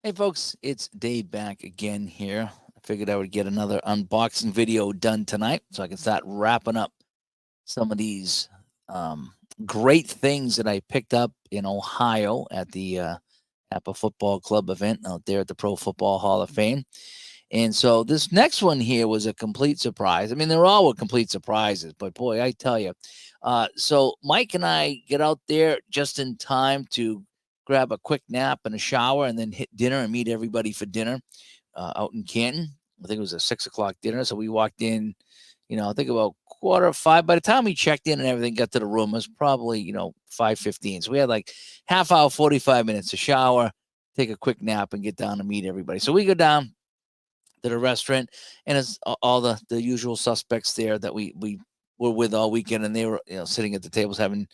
Hey, folks, it's Dave back again here. I figured I would get another unboxing video done tonight so I can start wrapping up some of these um, great things that I picked up in Ohio at the APBA Football Club event out there at the Pro Football Hall of Fame. And so this next one here was a complete surprise. I mean, they're all were complete surprises, but boy, I tell you. So Mike and I get out there just in time to grab a quick nap and a shower and then hit dinner and meet everybody for dinner out in Canton. I think it was a 6 o'clock dinner. So we walked in, I think about 4:45. By the time we checked in and everything got to the room, it was probably, 5:15. So we had like half hour, 45 minutes to shower, take a quick nap and get down and meet everybody. So we go down to the restaurant, and it's all the usual suspects there that we were with all weekend, and they were sitting at the tables having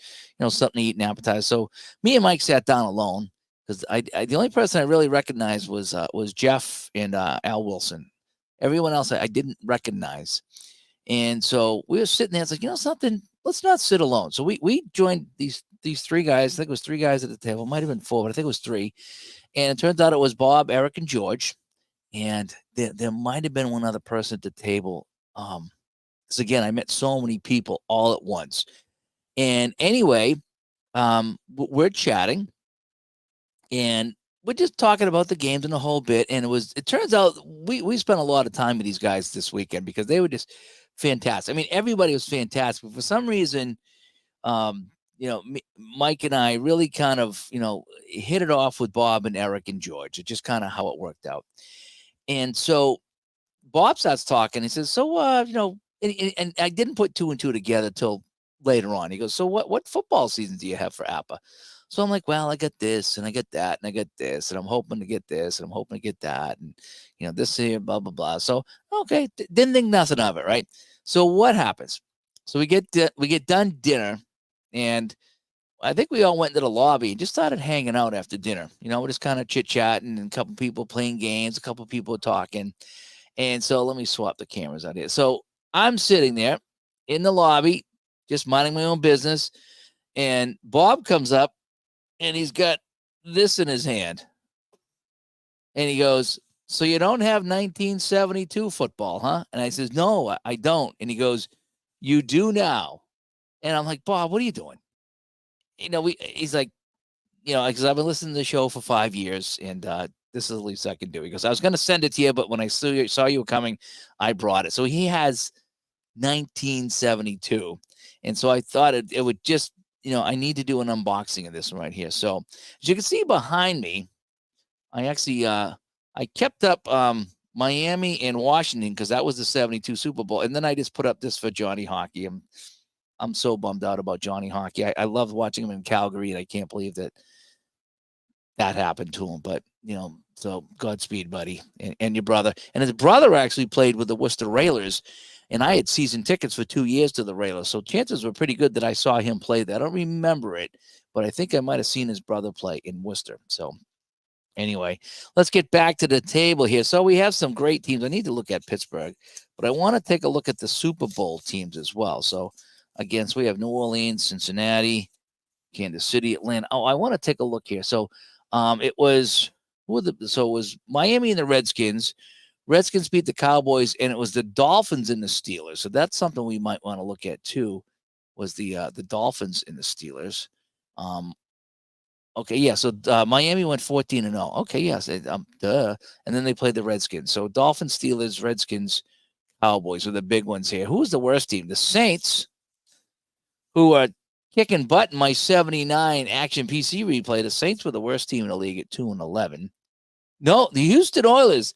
something to eat and appetize. So me and Mike sat down alone because I the only person I really recognized was Jeff and Al Wilson. Everyone else I didn't recognize, and so we were sitting there. It's like something. Let's not sit alone. So we joined these three guys. I think it was three guys at the table. It might have been four, but I think it was three. And it turns out it was Bob, Eric, and George, and there might have been one other person at the table. Because again, I met so many people all at once. And anyway, we're chatting, and we're just talking about the games and the whole bit. And it turns out we spent a lot of time with these guys this weekend because they were just fantastic. I mean, everybody was fantastic. But for some reason, Mike and I really kind of, hit it off with Bob and Eric and George. It's just kind of how it worked out. And so Bob starts talking. He says, "So, and I didn't put two and two together till later on." He goes, "So, what football season do you have for APBA?" So I'm like, "Well, I got this, and I got that, and I got this, and I'm hoping to get this, and I'm hoping to get that, and this here, blah blah blah." So okay, didn't think nothing of it, right? So what happens? So we get done dinner, and I think we all went into the lobby and just started hanging out after dinner. We're just kind of chit chatting and a couple people playing games, a couple people talking. And so let me swap the cameras out here. So I'm sitting there in the lobby, just minding my own business. And Bob comes up and he's got this in his hand. And he goes, "So you don't have 1972 football, huh?" And I says, "No, I don't." And he goes, "You do now." And I'm like, "Bob, what are you doing?" He's like, because I've been listening to the show for 5 years, and this is the least I can do. He goes, "I was going to send it to you, but when I saw you were coming, I brought it." So he has 1972, and so I thought it would just, I need to do an unboxing of this one right here. So as you can see behind me, I actually I kept up Miami and Washington because that was the 72 Super Bowl, and then I just put up this for Johnny Hockey. I'm so bummed out about Johnny Hockey. I loved watching him in Calgary, and I can't believe that happened to him. But so Godspeed, buddy, and your brother. And his brother actually played with the Worcester Railers, and I had season tickets for 2 years to the Railers, so chances were pretty good that I saw him play that. I don't remember it, but I think I might have seen his brother play in Worcester. So anyway, let's get back to the table here. So we have some great teams. I need to look at Pittsburgh, but I want to take a look at the Super Bowl teams as well. So again, so we have New Orleans, Cincinnati, Kansas City, Atlanta. Oh, I want to take a look here. So it was it was Miami and the Redskins. Redskins beat the Cowboys, and it was the Dolphins and the Steelers. So that's something we might want to look at too. Was the Dolphins and the Steelers? Okay, yeah. So Miami went 14-0. Okay, yes, duh. And then they played the Redskins. So Dolphins, Steelers, Redskins, Cowboys are the big ones here. Who's the worst team? The Saints, who are kicking butt in my 79 Action PC replay. The Saints were the worst team in the league at 2-11. No, the Houston Oilers.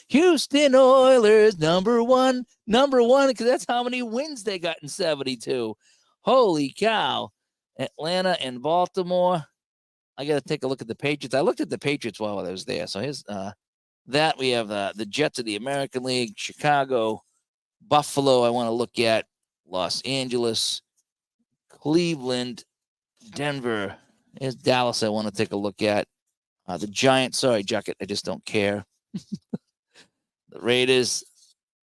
Houston Oilers, number one, because that's how many wins they got in 72. Holy cow. Atlanta and Baltimore. I got to take a look at the Patriots. I looked at the Patriots while I was there. So here's that. We have the Jets of the American League, Chicago, Buffalo. I want to look at Los Angeles, Cleveland, Denver. Here's Dallas. I want to take a look at the Giants. Sorry, Jacket. I just don't care. The Raiders,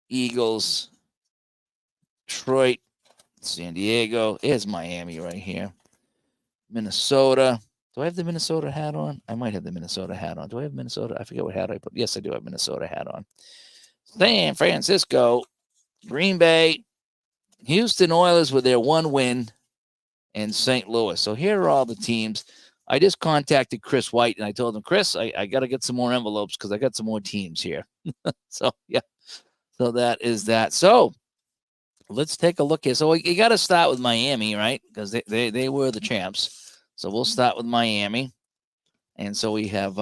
Eagles, Detroit, San Diego. Here's Miami right here. Minnesota, Do I have the Minnesota hat on? I might have the Minnesota hat on. Do I have Minnesota? I forget what hat I put. Yes, I do have Minnesota hat on. San Francisco, Green Bay, Houston Oilers with their one win, and St. Louis. So here are all the teams. I just contacted Chris White, and I told him, Chris, I got to get some more envelopes because I got some more teams here. So, yeah. So that is that. So let's take a look here. So you got to start with Miami, right? Because they were the champs. So we'll start with Miami. And so we have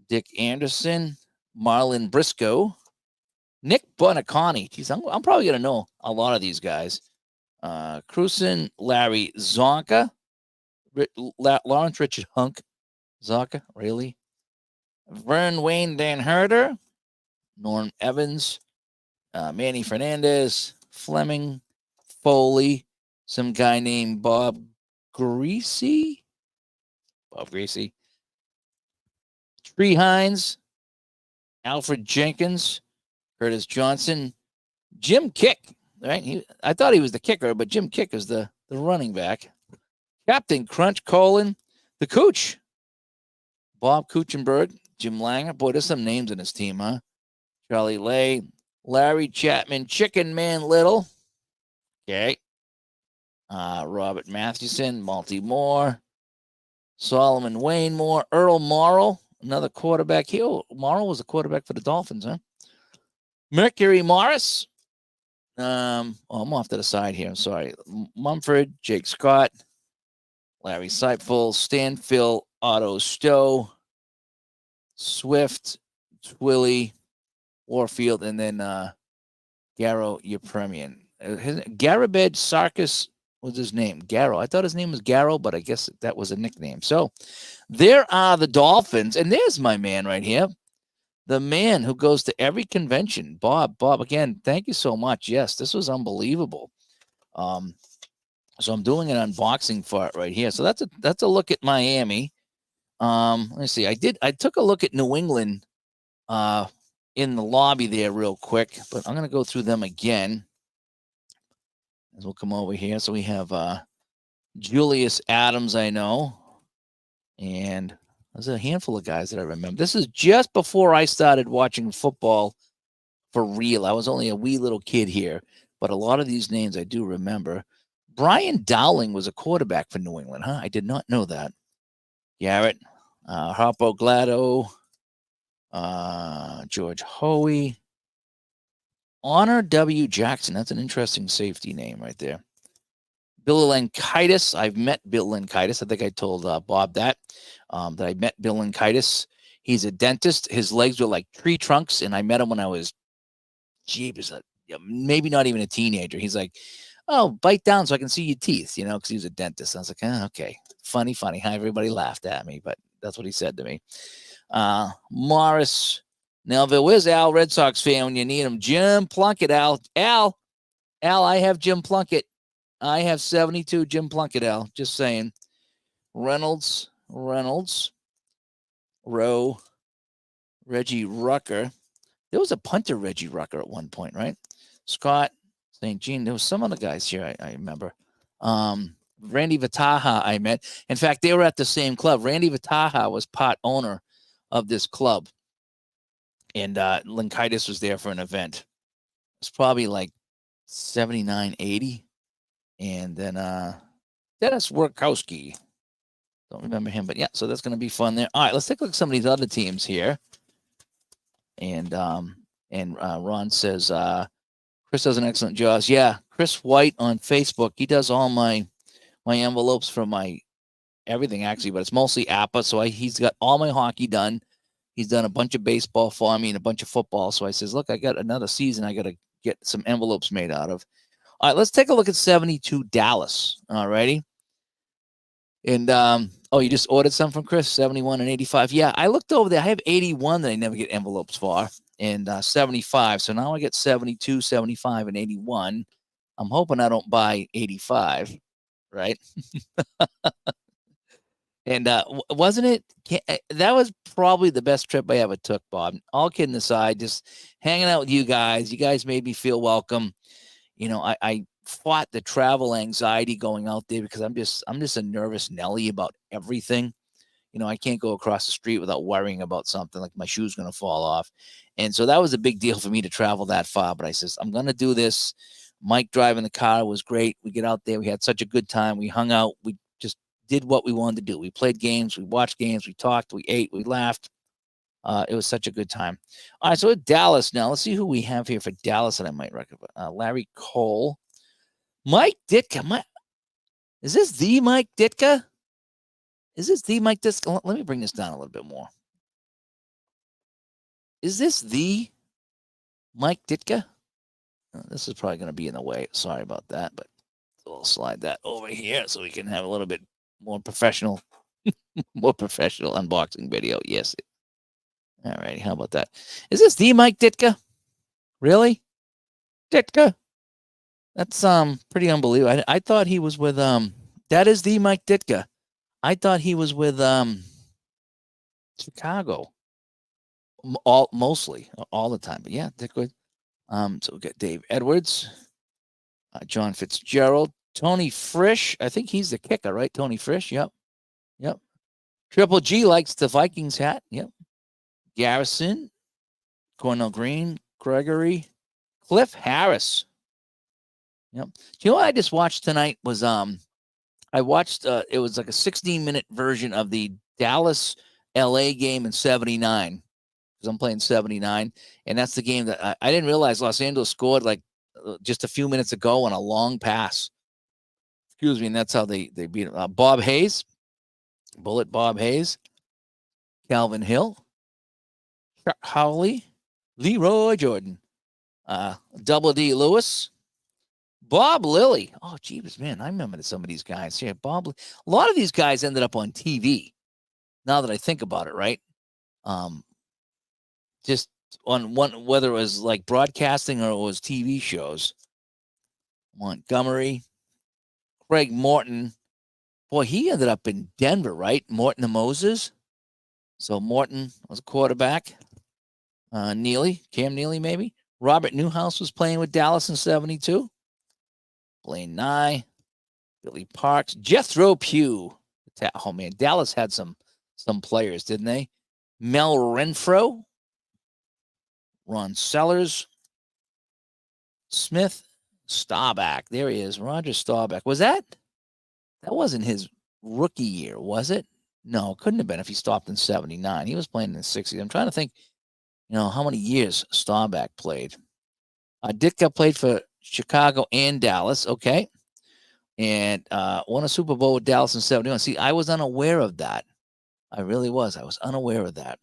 Dick Anderson, Marlon Briscoe, Nick Bonacani. Geez, I'm probably going to know a lot of these guys. Cruzen, Larry Zonka, Lawrence Richard Hunk, Zonka, really? Vern Wayne Dan Herder, Norm Evans, Manny Fernandez, Fleming, Foley, some guy named Bob Greasy, Tree Hines, Alfred Jenkins, Curtis Johnson, Jim Kick. Right? I thought he was the kicker, but Jim Kick is the running back. Captain Crunch Colin, the Cooch, Bob Kuchenberg, Jim Langer. Boy, there's some names in his team, huh? Charlie Lay, Larry Chapman, Chicken Man Little. Okay. Robert Mathewson, Monty Moore, Solomon Wayne Moore, Earl Morrill, another quarterback here. Oh, Morrill was a quarterback for the Dolphins, huh? Mercury Morris. I'm off to the side here. I'm sorry. Mumford, Jake Scott, Larry Seipfel, Stanfield, Otto Stowe, Swift, Twilly, Warfield, and then Garo Yepremian. Garabed Sarkis was his name. Garo. I thought his name was Garo, but I guess that was a nickname. So there are the Dolphins, and there's my man right here. The man who goes to every convention, Bob, again, thank you so much. Yes, this was unbelievable. So I'm doing an unboxing for it right here. So that's a look at Miami. Let me see. I took a look at New England in the lobby there real quick, but I'm going to go through them again as we'll come over here. So we have Julius Adams, I know, and there's a handful of guys that I remember. This is just before I started watching football for real. I was only a wee little kid here, but a lot of these names I do remember. Brian Dowling was a quarterback for New England, huh? I did not know that. Garrett, Harpo Glado, George Hoey, Honor W. Jackson. That's an interesting safety name right there. Bill Lenkitis. I've met Bill Lenkitis. I think I told Bob that I met Bill Lenkitis. He's a dentist. His legs were like tree trunks, and I met him when I was, maybe not even a teenager. He's like, oh, bite down so I can see your teeth, because he was a dentist. I was like, okay, funny. How everybody laughed at me, but that's what he said to me. Morris Nelville. Where's Al, Red Sox fan, when you need him? Jim Plunkett, Al, I have Jim Plunkett. I have 72 Jim Plunkett, Al. Just saying. Reynolds, Rowe, Reggie Rucker. There was a punter, Reggie Rucker, at one point, right? Scott, St. Jean. There was some other guys here I remember. Randy Vataha I met. In fact, they were at the same club. Randy Vataha was part owner of this club. And Lenkitis was there for an event. It's probably like 79, 80. And then Dennis Workowski. Don't remember him, but yeah, so that's going to be fun there. All right, let's take a look at some of these other teams here. And Ron says, Chris does an excellent job. Yeah, Chris White on Facebook. He does all my envelopes for my everything, actually, but it's mostly APBA. So he's got all my hockey done. He's done a bunch of baseball for me and a bunch of football. So I says, look, I got another season I got to get some envelopes made out of. All right, let's take a look at 72 Dallas. All righty. And, you just ordered some from Chris, 71 and 85. Yeah, I looked over there. I have 81 that I never get envelopes for, and 75. So now I get 72, 75, and 81. I'm hoping I don't buy 85, right? And wasn't it? That was probably the best trip I ever took, Bob. All kidding aside, just hanging out with you guys. You guys made me feel welcome. I fought the travel anxiety going out there because I'm just a nervous Nelly about everything. I can't go across the street without worrying about something like my shoe's going to fall off. And so that was a big deal for me to travel that far. But I says, I'm going to do this. Mike driving the car was great. We get out there. We had such a good time. We hung out. We just did what we wanted to do. We played games. We watched games. We talked. We ate. We laughed. It was such a good time. All right, so Dallas now. Let's see who we have here for Dallas that I might recommend. Larry Cole. Mike Ditka. Is this the Mike Ditka? Is this the Mike Ditka? Let me bring this down a little bit more. Is this the Mike Ditka? This is probably going to be in the way. Sorry about that, but we'll slide that over here so we can have a little bit more professional, unboxing video. Yes. All right. How about that? Is this the Mike Ditka? Really? Ditka? That's pretty unbelievable. I thought he was with that is the Mike Ditka. I thought he was with Chicago. Mostly all the time. But yeah, Ditka. So we got Dave Edwards, John Fitzgerald, Tony Frisch. I think he's the kicker, right? Tony Frisch. Yep. Triple G likes the Vikings hat. Yep. Garrison, Cornell Green, Gregory, Cliff Harris. Yep. Do you know what I just watched tonight was I watched it was like a 16-minute version of the Dallas LA game in 79. Because I'm playing 79, and that's the game that I didn't realize Los Angeles scored like just a few minutes ago on a long pass. Excuse me, and that's how they beat him. Bob Hayes, Bullet Bob Hayes, Calvin Hill, Chuck Howley, Leroy Jordan, Double D Lewis, Bob Lilly. Oh, jeebus, man, I remember some of these guys. Yeah, a lot of these guys ended up on TV. Now that I think about it, right? Just on one, whether it was like broadcasting or it was TV shows. Montgomery, Craig Morton. Boy, he ended up in Denver, right? Morton and Moses. So Morton was a quarterback. Cam Neely, maybe. Robert Newhouse was playing with Dallas in 72. Blaine Nye, Billy Parks, Jethro Pugh. Oh man, Dallas had some players, didn't they? Mel Renfro, Ron Sellers, Smith, Staubach. There he is, Roger Staubach. That wasn't his rookie year, was it? No, it couldn't have been if he stopped in 79. He was playing in the 60s. I'm trying to think, how many years Staubach played. Ditka played for Chicago and Dallas, okay, and won a Super Bowl with Dallas in 71. See, I was unaware of that. I really was. I was unaware of that.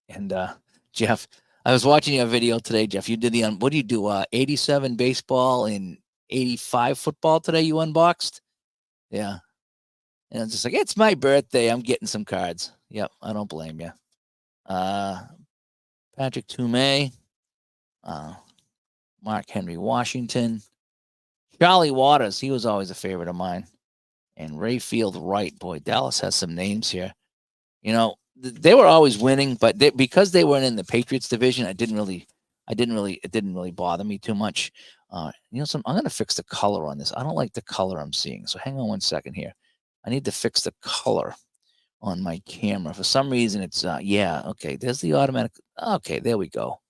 And Jeff, I was watching a video today, Jeff. You did what do you do? 87 baseball and 85 football today. You unboxed? Yeah. And it's just like, it's my birthday. I'm getting some cards. Yep. I don't blame you. Patrick Toomey, Mark Henry Washington, Charlie Waters. He was always a favorite of mine. And Rayfield Wright. Boy, Dallas has some names here. They were always winning, but because they weren't in the Patriots division, it didn't really bother me too much. I'm going to fix the color on this. I don't like the color I'm seeing. So hang on one second here. I need to fix the color on my camera. For some reason, it's, okay, there's the automatic. Okay, there we go.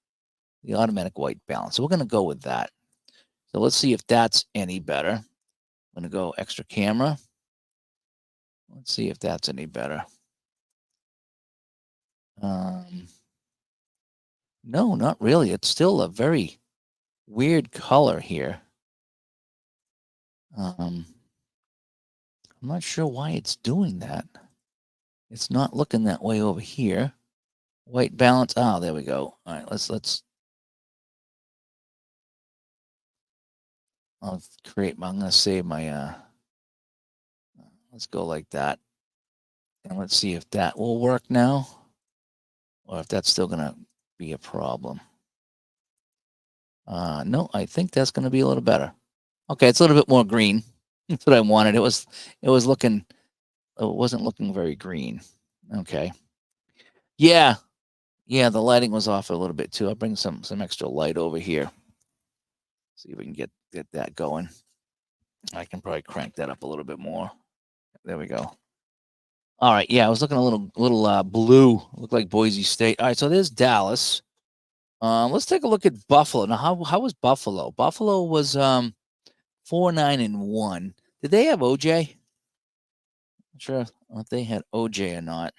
The automatic white balance. So we're going to go with that. So let's see if that's any better. I'm going to go extra camera. Let's see if that's any better. No, not really. It's still a very weird color here. I'm not sure why it's doing that. It's not looking that way over here. White balance. Oh, there we go. All right, let's. I'm going to save my. Let's go like that, and let's see if that will work now, or if that's still going to be a problem. No, I think that's going to be a little better. Okay, it's a little bit more green. That's what I wanted. It wasn't looking very green. Okay. Yeah, the lighting was off a little bit too. I'll bring some extra light over here. See if we can get that going. I can probably crank that up a little bit more. There we go. All right, yeah, I was looking a little blue. Looked like Boise State. All right, so there's Dallas. Let's take a look at Buffalo. Now, how was Buffalo? Buffalo was 4-9-1. Did they have OJ? Not sure if they had OJ or not.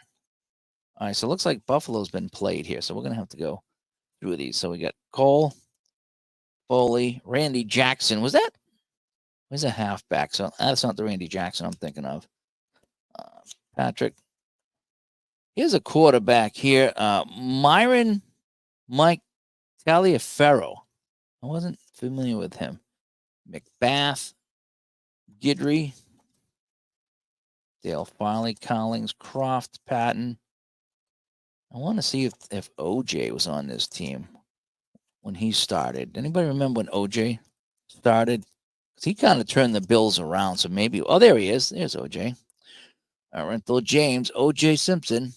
All right, so it looks like Buffalo's been played here. So we're gonna have to go through these. So we got Cole, Foley, Randy Jackson. Was that? Where's a halfback? So that's not the Randy Jackson I'm thinking of. Patrick. Here's a quarterback here. Mike Taliaferro. I wasn't familiar with him. McBath, Gidry, Dale Farley, Collins, Croft, Patton. I want to see if OJ was on this team when he started. Anybody remember when OJ started? Because he kind of turned the Bills around. So maybe, oh, there he is. There's OJ. Renthal James, OJ Simpson.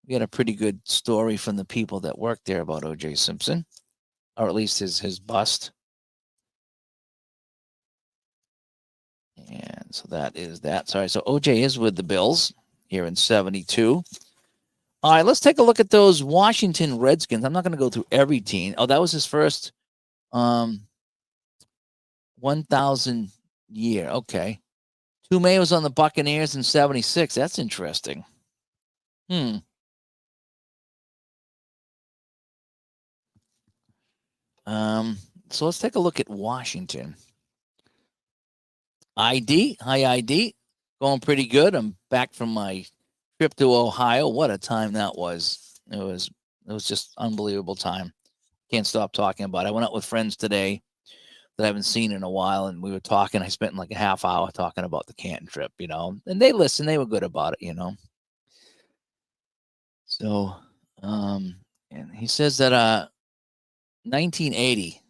We got a pretty good story from the people that worked there about OJ Simpson, or at least his bust. And so that is that. Sorry. So OJ is with the Bills here in 72. All right, let's take a look at those Washington Redskins. I'm not going to go through every team. Oh, that was his first 1,000 year. Okay. Toomey was on the Buccaneers in 76. That's interesting. So let's take a look at Washington. ID, high ID, going pretty good. I'm back from my trip to Ohio. What a time that was. It was just unbelievable time. Can't stop talking about it. I went out with friends today that I haven't seen in a while, and we were talking. I spent like a half hour talking about the Canton trip, and they listened. They were good about it, So, and he says that 1980,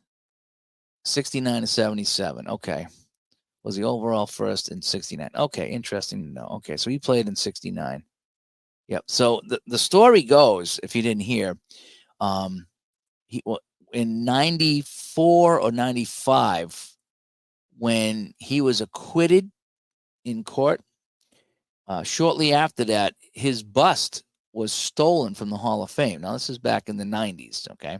69 to 77. Okay. Was the overall first in 69. Okay, interesting to know. Okay, so he played in 69. Yep. So the story goes, if you didn't hear, he in 94 or 95, when he was acquitted in court, shortly after that, his bust was stolen from the Hall of Fame. Now, this is back in the 90s, okay?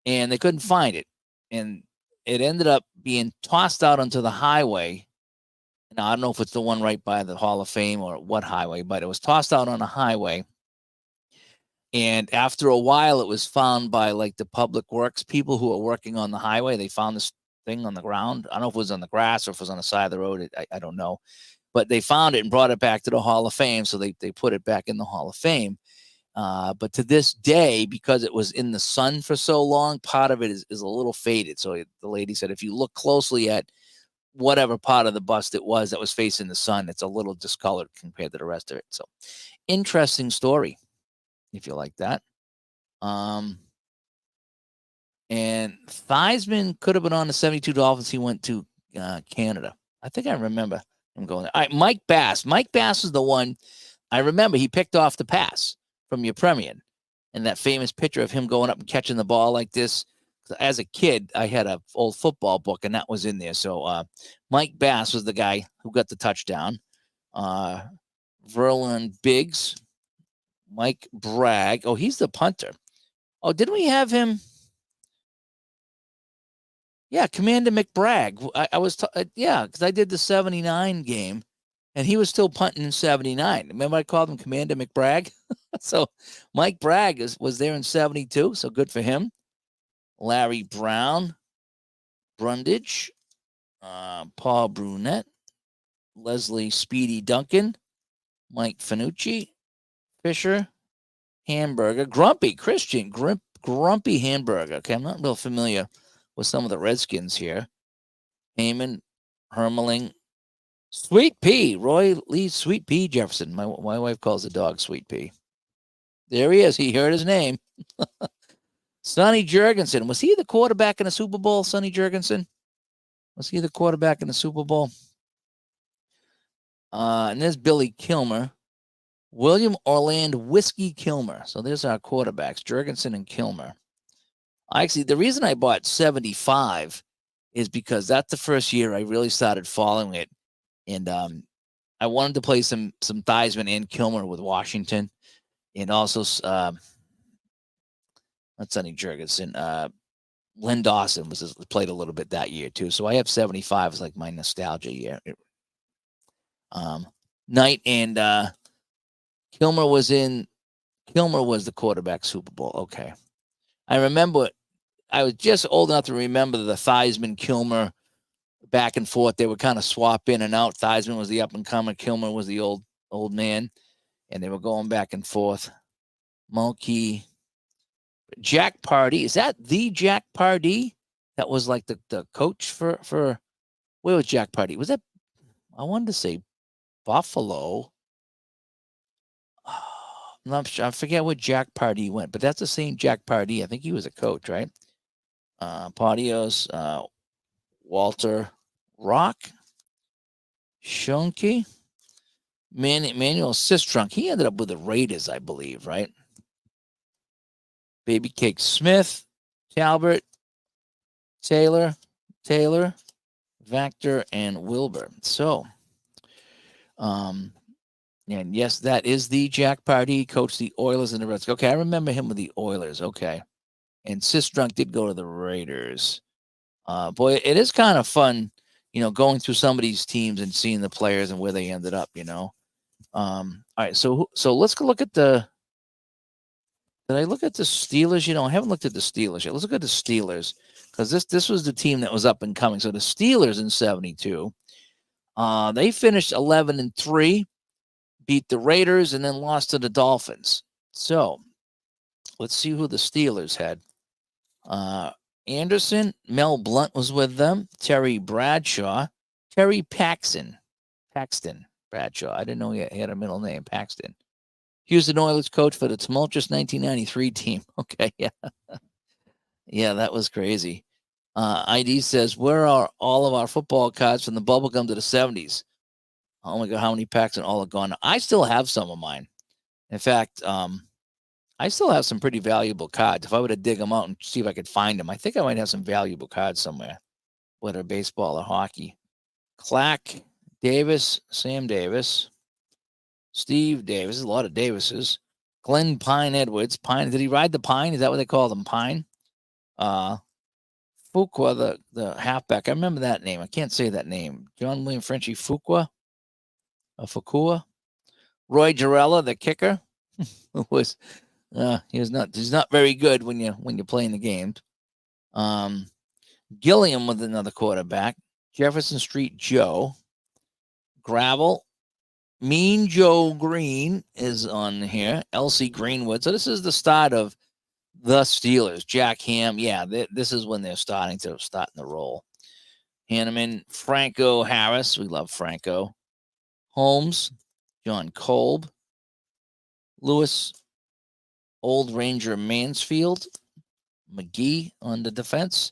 And they couldn't find it. And it ended up being tossed out onto the highway. Now, I don't know if it's the one right by the Hall of Fame or what highway, but it was tossed out on a highway. And after a while, it was found by like the public works people who are working on the highway. They found this thing on the ground. I don't know if it was on the grass or if it was on the side of the road. I don't know. But they found it and brought it back to the Hall of Fame. So they put it back in the Hall of Fame. But to this day, because it was in the sun for so long, part of it is a little faded. So the lady said, if you look closely at whatever part of the bust it was that was facing the sun, it's a little discolored compared to the rest of it. So interesting story, if you like that. And Theismann could have been on the 72 Dolphins. He went to Canada. I think I remember him going there. All right, Mike Bass. Mike Bass is the one I remember. He picked off the pass from your Premian, and that famous picture of him going up and catching the ball like this. As a kid, I had an old football book, and that was in there. So Mike Bass was the guy who got the touchdown. Verlin Biggs, Mike Bragg. Oh, he's the punter. Oh, didn't we have him? Yeah, Commander McBragg. I was, because I did the 79 game, and he was still punting in 79. Remember I called him Commander McBragg? So Mike Bragg was there in 72, so good for him. Larry Brown, Brundage, Paul Brunette, Leslie Speedy Duncan, Mike Finucci, Fisher, Hamburger, Grumpy, Christian, Grumpy Hamburger. Okay, I'm not real familiar with some of the Redskins here. Heyman, Hermeling, Sweet Pea, Roy Lee Sweet Pea Jefferson. My wife calls the dog Sweet Pea. There he is. He heard his name. Sonny Jurgensen. Was he the quarterback in the Super Bowl, Sonny Jurgensen? Was he the quarterback in the Super Bowl? And there's Billy Kilmer. William Orland Whiskey Kilmer. So there's our quarterbacks, Jurgensen and Kilmer. Actually, the reason I bought 75 is because that's the first year I really started following it. And I wanted to play some Theismann and Kilmer with Washington. And also, not Sonny Jurgensen, Len Dawson played a little bit that year too. So I have 75 as like my nostalgia year. Knight and Kilmer was the quarterback Super Bowl. Okay. I remember I was just old enough to remember the Theismann Kilmer back and forth. They would kind of swap in and out. Theismann was the up and comer, Kilmer was the old man, and they were going back and forth. Mulkey, Jack Pardee. Is that the Jack Pardee that was like the coach for where was Jack Pardee? Was that, I wanted to say Buffalo. I'm not sure. I forget where Jack Pardee went, but that's the same Jack Pardee. I think he was a coach, right? Pardios, Walter Rock, Schonke, Manuel Sistrunk. He ended up with the Raiders, I believe, right? Baby Cake Smith, Talbot, Taylor, Vactor, and Wilbur. So, and yes, that is the Jack Pardee, coached the Oilers and the Redskins. Okay, I remember him with the Oilers. Okay. And Sistrunk did go to the Raiders. Boy, it is kind of fun, going through some of these teams and seeing the players and where they ended up, All right, so let's go look at did I look at the Steelers? I haven't looked at the Steelers yet. Let's look at the Steelers, because this was the team that was up and coming. So the Steelers in 72, they finished 11-3, beat the Raiders, and then lost to the Dolphins. So let's see who the Steelers had. Anderson, Mel Blount was with them. Terry Bradshaw, Terry Paxton Bradshaw. I didn't know he had a middle name, Paxton. Houston Oilers coach for the tumultuous 1993 team. Okay, yeah. Yeah, that was crazy. ID says, where are all of our football cards from the bubblegum to the 70s? Oh my God, how many packs and all are gone? I still have some of mine. In fact, I still have some pretty valuable cards. If I were to dig them out and see if I could find them, I think I might have some valuable cards somewhere, whether baseball or hockey. Clack, Davis, Sam Davis, Steve Davis, a lot of Davises. Glenn Pine Edwards. Pine, did he ride the Pine? Is that what they call them, Pine? Fuqua, the halfback. I remember that name. I can't say that name. John William Frenchie Fuqua. Roy Jarella, the kicker, was he's not very good when you're playing the game. Gilliam with another quarterback. Jefferson Street Joe. Gravel. Mean Joe Green is on here. Elsie Greenwood. So this is the start of the Steelers. Jack Ham. Yeah, this is when they're starting the roll. Hanneman. Franco Harris. We love Franco. Holmes. John Kolb. Lewis. Old Ranger Mansfield. McGee on the defense.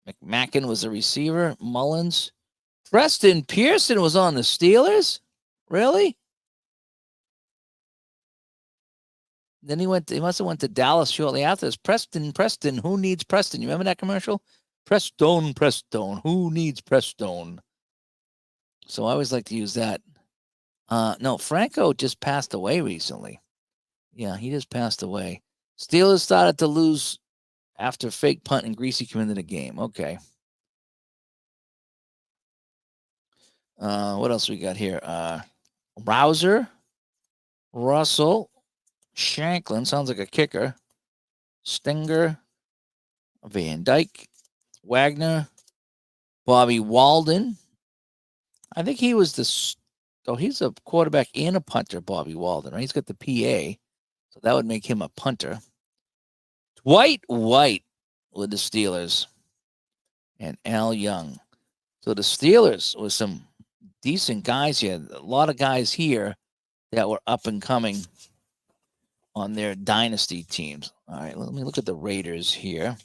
McMacken was the receiver. Mullins. Preston Pearson was on the Steelers? Really? Then he must have went to Dallas shortly after this. Preston, who needs Preston? You remember that commercial? Preston, who needs Preston? So I always like to use that. No, Franco just passed away recently. Yeah, he just passed away. Steelers started to lose after fake punt and Greasy came into the game. Okay. What else we got here? Rouser, Russell, Shanklin, sounds like a kicker. Stinger, Van Dyke, Wagner, Bobby Walden. I think he was he's a quarterback and a punter, Bobby Walden, right? He's got the PA, so that would make him a punter. Dwight White with the Steelers and Al Young. So the Steelers with some decent guys here. A lot of guys here that were up and coming on their dynasty teams. All right, let me look at the Raiders here,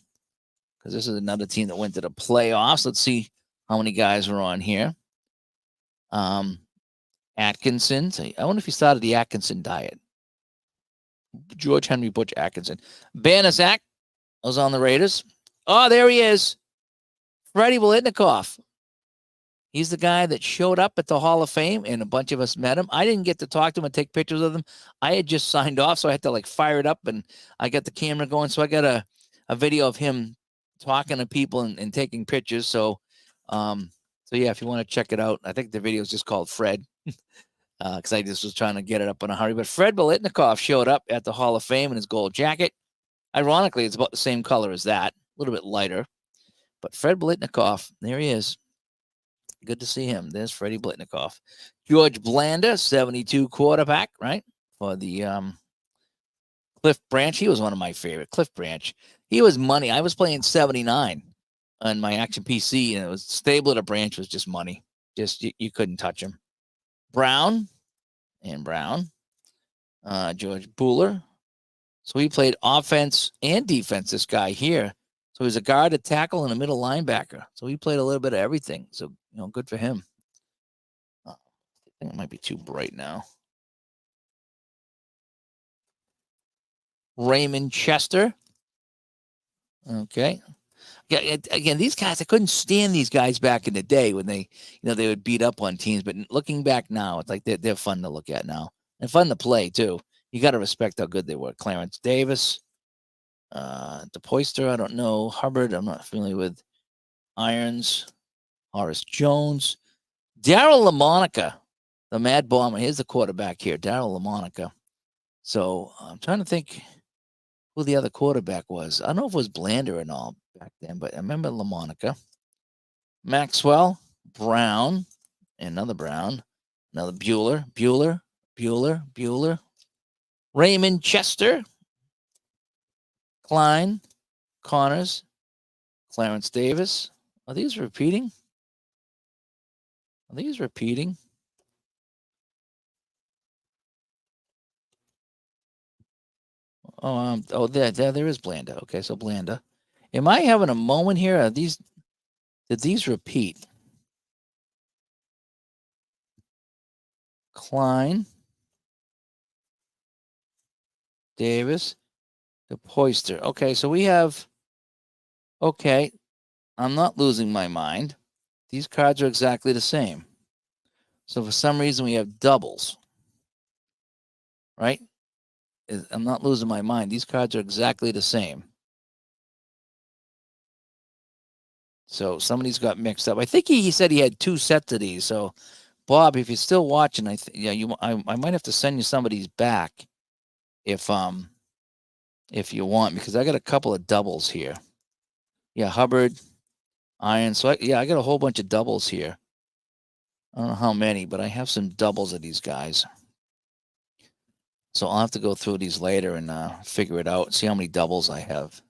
because this is another team that went to the playoffs. Let's see how many guys are on here. Atkinson. I wonder if he started the Atkinson diet. George Henry Butch Atkinson. Banaszak, I was on the Raiders. Oh, there he is. Freddie Bolitnikoff. He's the guy that showed up at the Hall of Fame, and a bunch of us met him. I didn't get to talk to him and take pictures of him. I had just signed off, so I had to fire it up, and I got the camera going. So I got a video of him talking to people and taking pictures. So yeah, if you want to check it out, I think the video is just called Fred, because I just was trying to get it up in a hurry. But Fred Bolitnikoff showed up at the Hall of Fame in his gold jacket. Ironically, it's about the same color as that, a little bit lighter. But Fred Bolitnikoff, there he is. Good to see him. There's Freddie Bolitnikoff. George Blanda, 72 quarterback, right? For the Cliff Branch. He was one of my favorite. Cliff Branch. He was money. I was playing 79 on my Action PC, and it was Stabler to Branch was just money. Just you couldn't touch him. Brown. George Bueller. So he played offense and defense, this guy here. So he's a guard, a tackle, and a middle linebacker. So he played a little bit of everything. So, good for him. I think it might be too bright now. Raymond Chester. Okay. Yeah, again, these guys, I couldn't stand these guys back in the day when they would beat up on teams. But looking back now, it's like they're fun to look at now and fun to play, too. You got to respect how good they were. Clarence Davis. DePoyster, I don't know. Hubbard, I'm not familiar with. Irons, Horace Jones, Darryl LaMonica, the Mad Bomber. Here's the quarterback here, Darryl LaMonica. So I'm trying to think who the other quarterback was. I don't know if it was Blander and all back then, but I remember LaMonica. Maxwell, Brown, another Brown, another Bueller. Raymond Chester, Klein, Connors, Clarence Davis. Are these repeating? There is Blanda. Okay, so Blanda. Am I having a moment here? Did these repeat? Klein, Davis, DePoyster. Okay, so we have. Okay, I'm not losing my mind. These cards are exactly the same. So for some reason we have doubles, right? I'm not losing my mind. These cards are exactly the same. So somebody's got mixed up. I think he said he had 2 sets of these. So Bob, if you're still watching, I might have to send you some of these back if you want, because I got a couple of doubles here. Yeah, Hubbard, Iron. So I got a whole bunch of doubles here. I don't know how many, but I have some doubles of these guys. So I'll have to go through these later and figure it out, see how many doubles I have.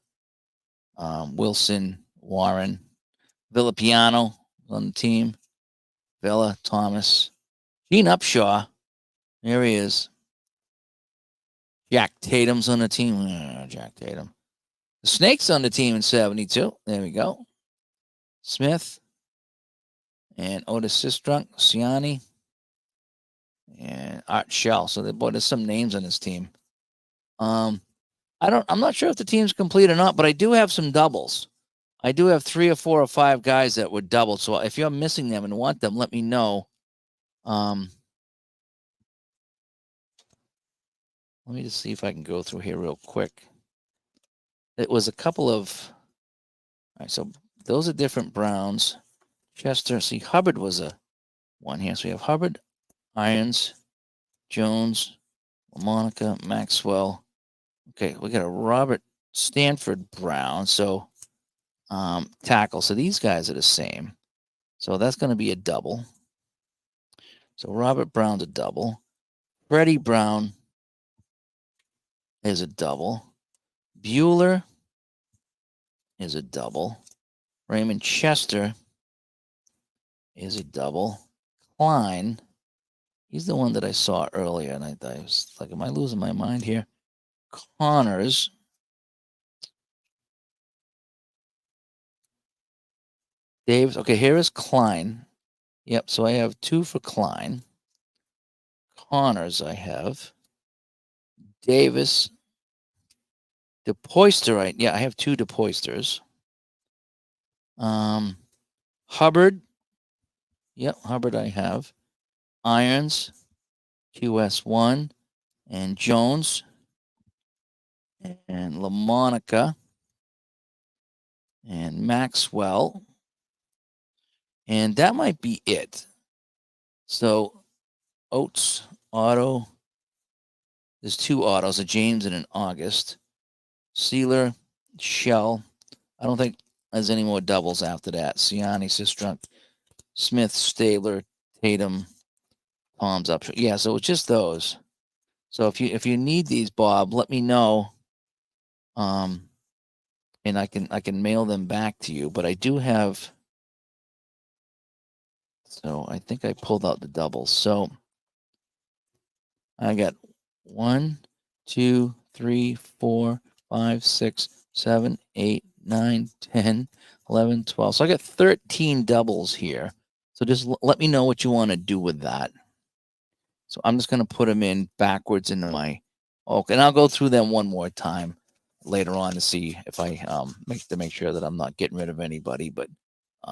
Wilson, Warren, Villapiano on the team. Villa, Thomas. Gene Upshaw. There he is. Jack Tatum's on the team. Jack Tatum. The Snakes on the team in 72. There we go. Smith. And Otis Sistrunk. Siani. And Art Shell. So there's some names on this team. I'm not sure if the team's complete or not, but I do have some doubles. I do have 3 or 4 or 5 guys that were doubled. So if you're missing them and want them, let me know. Let me just see if I can go through here real quick. It was a couple of. All right, so those are different Browns. Chester. See, Hubbard was a one here. So we have Hubbard, Irons, Jones, Monica, Maxwell. Okay, we got a Robert Stanford Brown. So tackle. So these guys are the same. So that's going to be a double. So Robert Brown's a double. Freddie Brown is a double. Bueller is a double. Raymond Chester is a double. Klein, he's the one that I saw earlier, and I was like, am I losing my mind here? Connors. Davis. Okay, here is Klein. Yep, so I have 2 for Klein. Connors I have. Davis. DePoyster, yeah, I have 2 DePoysters. Hubbard. Yep, Hubbard I have. Irons, QS1, and Jones, and LaMonica, and Maxwell. And that might be it. So Oates, auto. There's 2 autos, a James and an August. Sealer, Shell. I don't think there's any more doubles after that. Siani, Sistrunk, Smith, Stabler, Tatum, Palms up. Yeah, so it's just those. So if you need these, Bob, let me know. And I can mail them back to you. But I do have. So I think I pulled out the doubles. So I got 1, 2, 3, 4, 5, 6, 7, 8, 9, 10, 11, 12. So I got 13 doubles here. So just let me know what you want to do with that. So I'm just going to put them in backwards into my. Okay, and I'll go through them one more time later on to see if I make sure that I'm not getting rid of anybody. But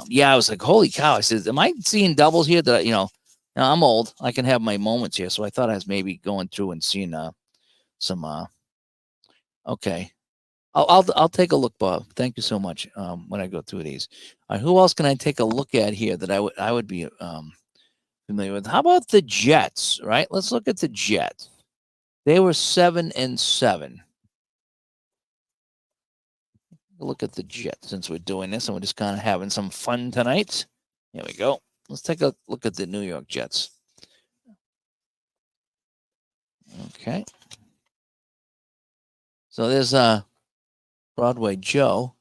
yeah, I was like, holy cow! I said, am I seeing doubles here? That now I'm old. I can have my moments here. So I thought I was maybe going through and seeing some. Okay, I'll take a look, Bob. Thank you so much. When I go through these, who else can I take a look at here that I would be familiar with? How about the Jets? Right. Let's look at the Jets. They were 7-7. Look at the Jets since we're doing this and we're just kind of having some fun tonight. Here we go. Let's take a look at the New York Jets. Okay. So there's Broadway Joe.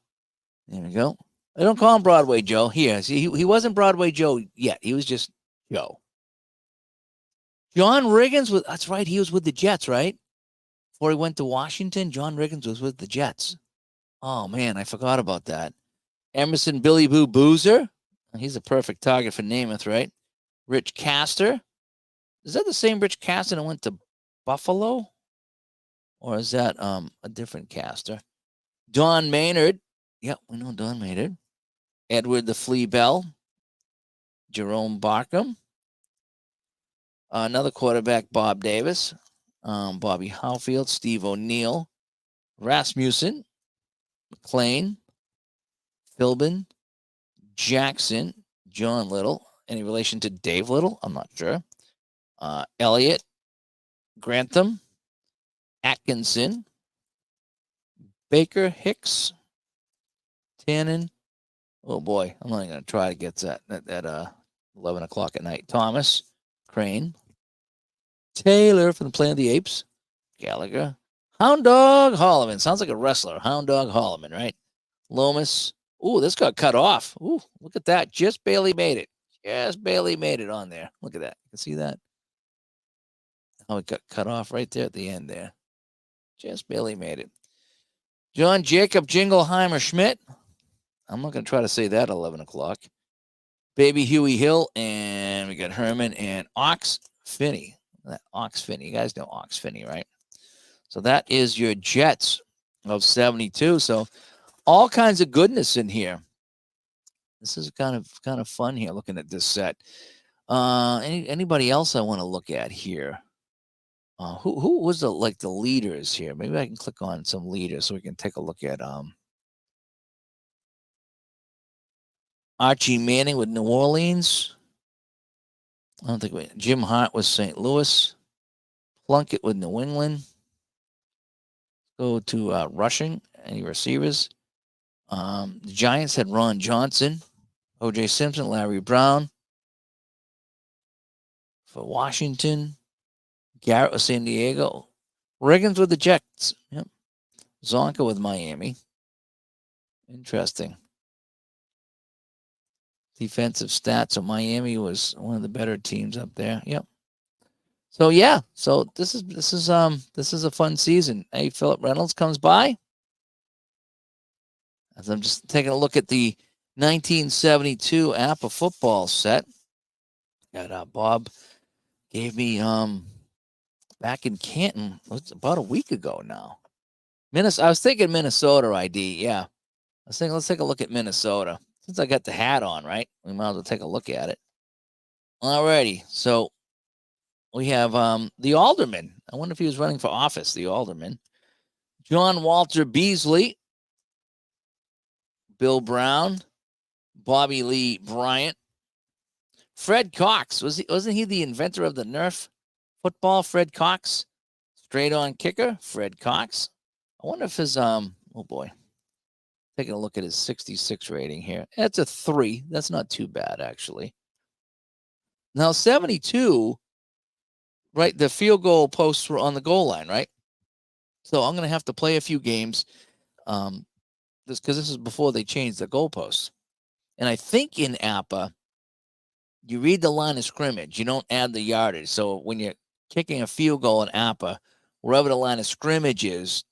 There we go. I don't call him Broadway Joe. Here, see, he wasn't Broadway Joe yet. He was just Joe. John Riggins was. That's right. He was with the Jets, right? Before he went to Washington, John Riggins was with the Jets. Oh man, I forgot about that. Emerson Billy Boo Boozer. He's a perfect target for Namath, right? Rich Castor. Is that the same Rich Castor that went to Buffalo? Or is that a different Castor? Don Maynard. Yep, we know Don Maynard. Edward the Flea Bell. Jerome Barkham. Another quarterback, Bob Davis. Bobby Howfield. Steve O'Neill. Rasmussen. McLean. Philbin. Jackson. John Little. Any relation to Dave Little? I'm not sure. Elliott. Grantham. Atkinson. Baker Hicks. Tannen. Oh boy, I'm not even going to try to get that at 11 o'clock at night. Thomas. Crane. Taylor from the Planet of the Apes. Gallagher. Hound Dog Holloman. Sounds like a wrestler. Hound Dog Holloman, right? Lomas. Ooh, this got cut off. Ooh, look at that. Just barely made it. Just barely made it on there. Look at that. You can see that? How it got cut off right there at the end there. Just barely made it. John Jacob Jingleheimer Schmidt. I'm not going to try to say that at 11 o'clock. Baby Huey Hill. And we got Herman and Ox Finney. That Ox Finney. You guys know Ox Finney, right? So that is your Jets of 72. So all kinds of goodness in here. This is kind of fun here looking at this set. Anybody else I want to look at here? Who was the leaders here? Maybe I can click on some leaders so we can take a look at Archie Manning with New Orleans. I don't think Jim Hart was St. Louis. Plunkett with New England. Go to rushing. Any receivers? The Giants had Ron Johnson, O.J. Simpson, Larry Brown. For Washington, Garrett with San Diego. Riggins with the Jets. Yep. Zonka with Miami. Interesting. Defensive stats. So Miami was one of the better teams up there. Yep. So yeah. So this is a fun season. Hey, Philip Reynolds comes by. As I'm just taking a look at the 1972 APBA football set that Bob gave me back in Canton. It's about a week ago now. I was thinking Minnesota ID. Yeah. I was thinking, let's take a look at Minnesota. Since I got the hat on, right? We might as well take a look at it. Alrighty. So we have the alderman. I wonder if he was running for office, the alderman. John Walter Beasley, Bill Brown, Bobby Lee Bryant, Fred Cox. Wasn't he the inventor of the Nerf football? Fred Cox, straight on kicker. Fred Cox. I wonder if his oh boy, taking a look at his 66 rating here. That's a 3. That's not too bad actually. Now 72, right? The field goal posts were on the goal line, right? So I'm going to have to play a few games, this because this is before they changed the goalposts. And I think in APBA, you read the line of scrimmage. You don't add the yardage. So when you're kicking a field goal in APBA, wherever the line of scrimmage is,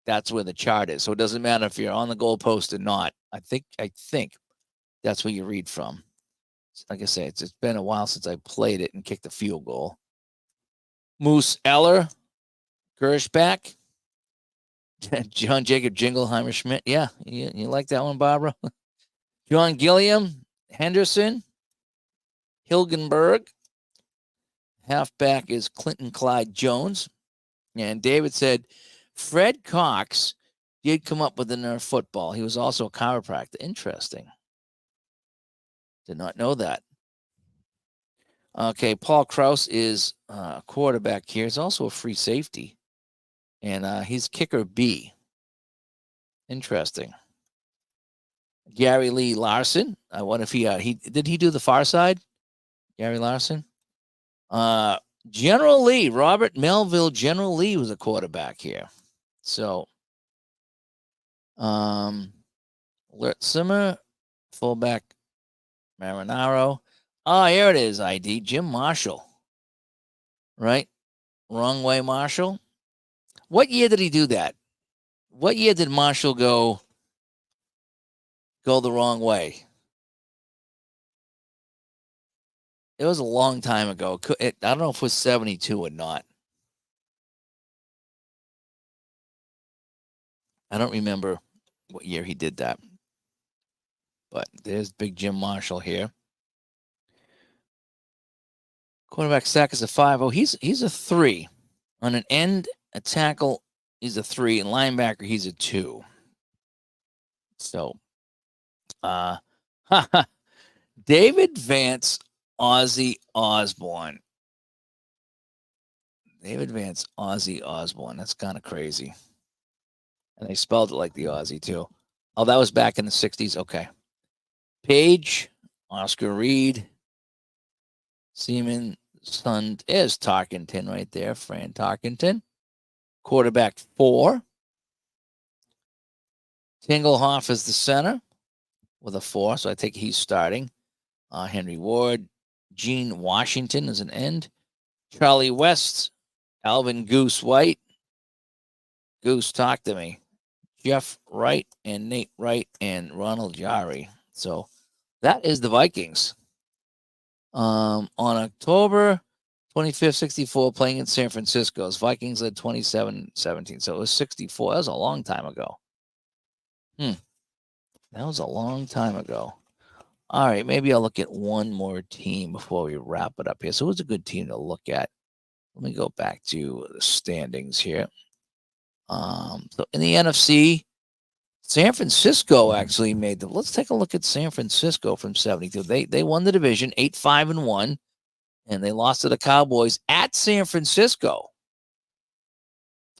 that's where the chart is. So it doesn't matter if you're on the goalpost or not. I think that's where you read from. Like I say, it's been a while since I played it and kicked a field goal. Moose Eller, Gershback, John Jacob Jingleheimer Schmidt. Yeah, you like that one, Barbara? John Gilliam, Henderson, Hilgenberg. Halfback is Clinton Clyde Jones. And David said, Fred Cox did come up with the Nerf football. He was also a chiropractor. Interesting. Did not know that. Okay, Paul Krause is a quarterback here. He's also a free safety. And he's kicker B. Interesting. Gary Lee Larson. I wonder if he did he do the far side? Gary Larson. General Lee, Robert Melville General Lee was a quarterback here. So Simmer, fullback Marinaro. Oh, here it is, ID. Jim Marshall. Right? Wrong way, Marshall. What year did he do that? What year did Marshall go the wrong way? It was a long time ago. I don't know if it was 72 or not. I don't remember what year he did that. But there's big Jim Marshall here. Quarterback sack is a 5. Oh, he's a 3. On an end, a tackle, he's a 3. And linebacker, he's a 2. So, David Vance, Ozzy Osbourne. David Vance, Ozzy Osbourne. That's kind of crazy. And they spelled it like the Aussie, too. Oh, that was back in the 60s? Okay. Page, Oscar Reed, Seaman, son is Tarkenton right there. Fran Tarkenton. Quarterback 4. Tingelhoff is the center with a 4, so I think he's starting. Henry Ward. Gene Washington is an end. Charlie West. Alvin Goose White. Goose, talk to me. Jeff Wright and Nate Wright and Ronald Jari. So that is the Vikings. On October 25th, 64, playing in San Francisco. Vikings led 27-17. So it was 64. That was a long time ago. That was a long time ago. All right, maybe I'll look at one more team before we wrap it up here. So it was a good team to look at. Let me go back to the standings here. So in the NFC, San Francisco actually made them. Let's take a look at San Francisco from 72. They won the division 8-5-1, and they lost to the Cowboys at San Francisco.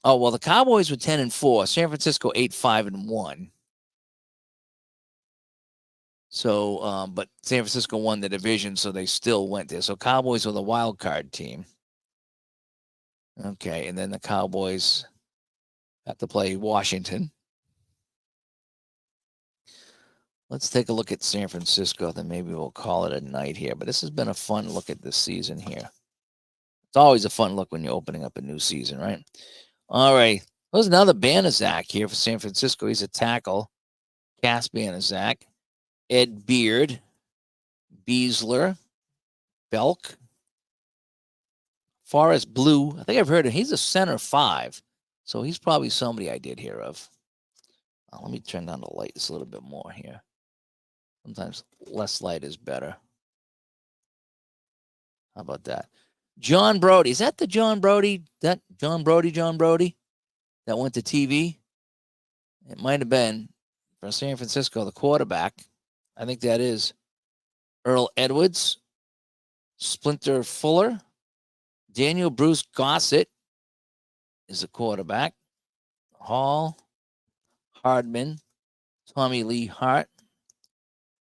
Oh, well, the Cowboys were 10-4. San Francisco 8-5-1. So, but San Francisco won the division, so they still went there. So Cowboys were the wild card team. Okay, and then the Cowboys have to play Washington. Let's take a look at San Francisco, then maybe we'll call it a night here. But this has been a fun look at this season here. It's always a fun look when you're opening up a new season, right? All right. There's another Banaszak here for San Francisco. He's a tackle. Cass Banaszak. Ed Beard. Beasler. Belk. Forrest Blue. I think I've heard of him. He's a center 5. So he's probably somebody I did hear of. Let me turn down the light just a little bit more here. Sometimes less light is better. How about that? John Brody. Is that the John Brody? That John Brody that went to TV? It might have been for San Francisco, the quarterback. I think that is Earl Edwards, Splinter Fuller, Daniel Bruce Gossett is the quarterback. Hall, Hardman, Tommy Lee Hart,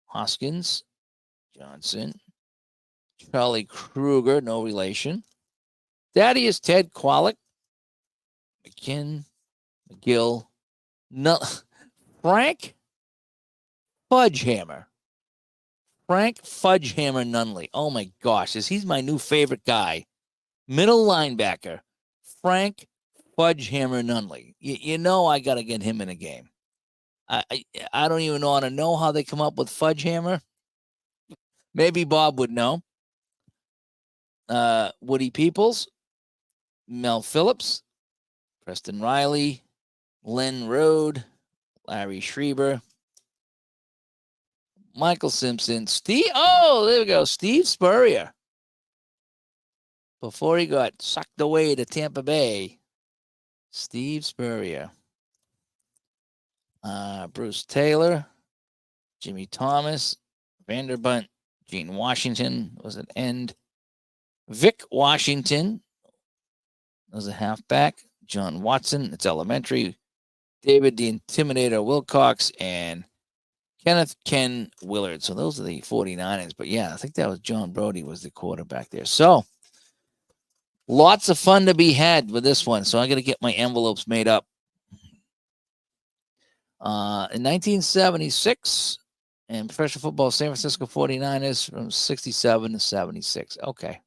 Hoskins, Johnson, Charlie Kruger, no relation. Daddy is Ted Qualick, McKinn, McGill, no, Frank Fudgehammer. Frank Fudgehammer Nunley. Oh my gosh, he's my new favorite guy. Middle linebacker, Frank Fudgehammer Nunley. You know I got to get him in a game. I don't even want to know how they come up with Fudgehammer. Maybe Bob would know. Woody Peoples, Mel Phillips, Preston Riley, Len Rode, Larry Schreiber, Michael Simpson, Steve. Oh, there we go. Steve Spurrier. Before he got sucked away to Tampa Bay, Steve Spurrier. Bruce Taylor, Jimmy Thomas, Vanderbunt, Gene Washington was an end. Vic Washington was a halfback. John Watson, it's elementary. David the Intimidator Wilcox and Kenneth Ken Willard. So those are the 49ers. But yeah, I think that was John Brody was the quarterback there. So lots of fun to be had with this one. So I got to get my envelopes made up. In 1976, and professional football, San Francisco 49ers from 67 to 76. Okay.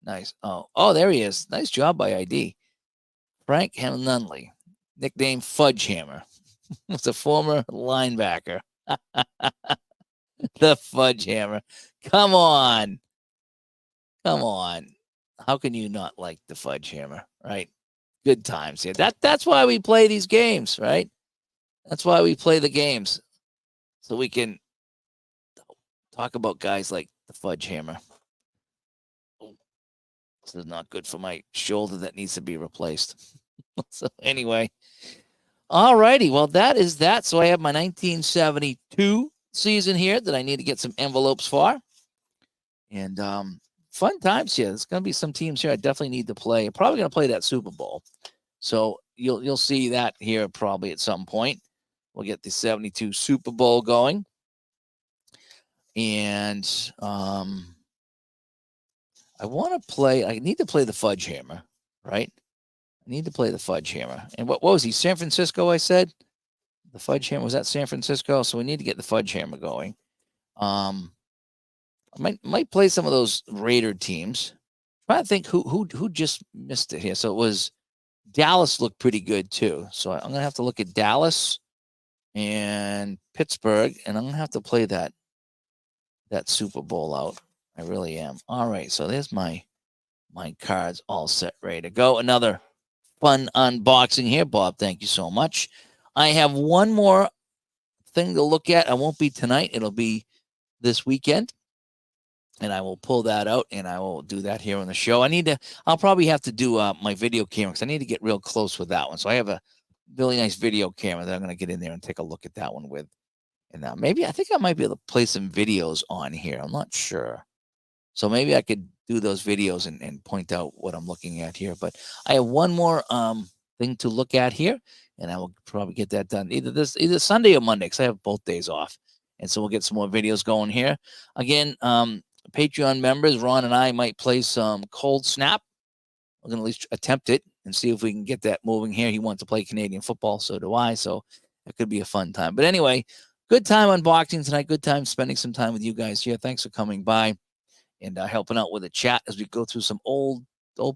Nice. Oh, there he is. Nice job by ID. Frank Nunley, nicknamed Fudgehammer. Was a former linebacker. The Fudgehammer. Come on. How can you not like the Fudgehammer, right? Good times here. That's why we play these games, right? That's why we play the games. So we can talk about guys like the Fudgehammer. This is not good for my shoulder that needs to be replaced. So anyway, all righty. Well, that is that. So I have my 1972 season here that I need to get some envelopes for. And fun times here. There's going to be some teams here I definitely need to play. I'm probably going to play that Super Bowl. So you'll see that here probably at some point. We'll get the 72 Super Bowl going. And I need to play the Fudgehammer, right? I need to play the Fudgehammer. And what was he? San Francisco, I said? The Fudgehammer, was that San Francisco? So we need to get the Fudgehammer going. I might play some of those Raider teams. I'm trying to think who just missed it here. So it was Dallas looked pretty good too. So I'm going to have to look at Dallas and Pittsburgh, and I'm going to have to play that Super Bowl out. I really am. All right, so there's my cards all set, ready to go. Another fun unboxing here. Bob, thank you so much. I have one more thing to look at. I won't be tonight. It'll be this weekend. And I will pull that out, and I will do that here on the show. I'll probably have to do my video camera because I need to get real close with that one. So I have a really nice video camera that I'm going to get in there and take a look at that one with. And maybe I think I might be able to play some videos on here. I'm not sure. So maybe I could do those videos and point out what I'm looking at here. But I have one more thing to look at here, and I will probably get that done either Sunday or Monday because I have both days off. And so we'll get some more videos going here. Again, Patreon members, Ron and I might play some Cold Snap. We're going to at least attempt it and see if we can get that moving here. He wants to play Canadian football, so do I. So it could be a fun time. But anyway, good time unboxing tonight. Good time spending some time with you guys here. Thanks for coming by and helping out with the chat as we go through some old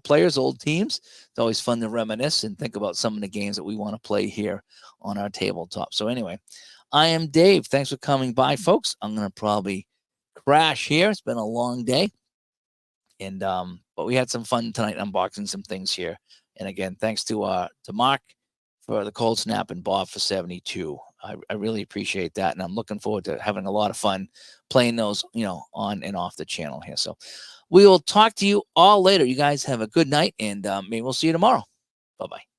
players, old teams. It's always fun to reminisce and think about some of the games that we want to play here on our tabletop. So anyway, I am Dave. Thanks for coming by, folks. I'm going to probably crash here. It's been a long day. And but we had some fun tonight unboxing some things here And again, thanks to Mark for the cold snap and Bob for 72. I really appreciate that. And I'm looking forward to having a lot of fun playing those, on and off the channel here. So we will talk to you all later. You guys have a good night, and maybe we'll see you tomorrow. Bye-bye.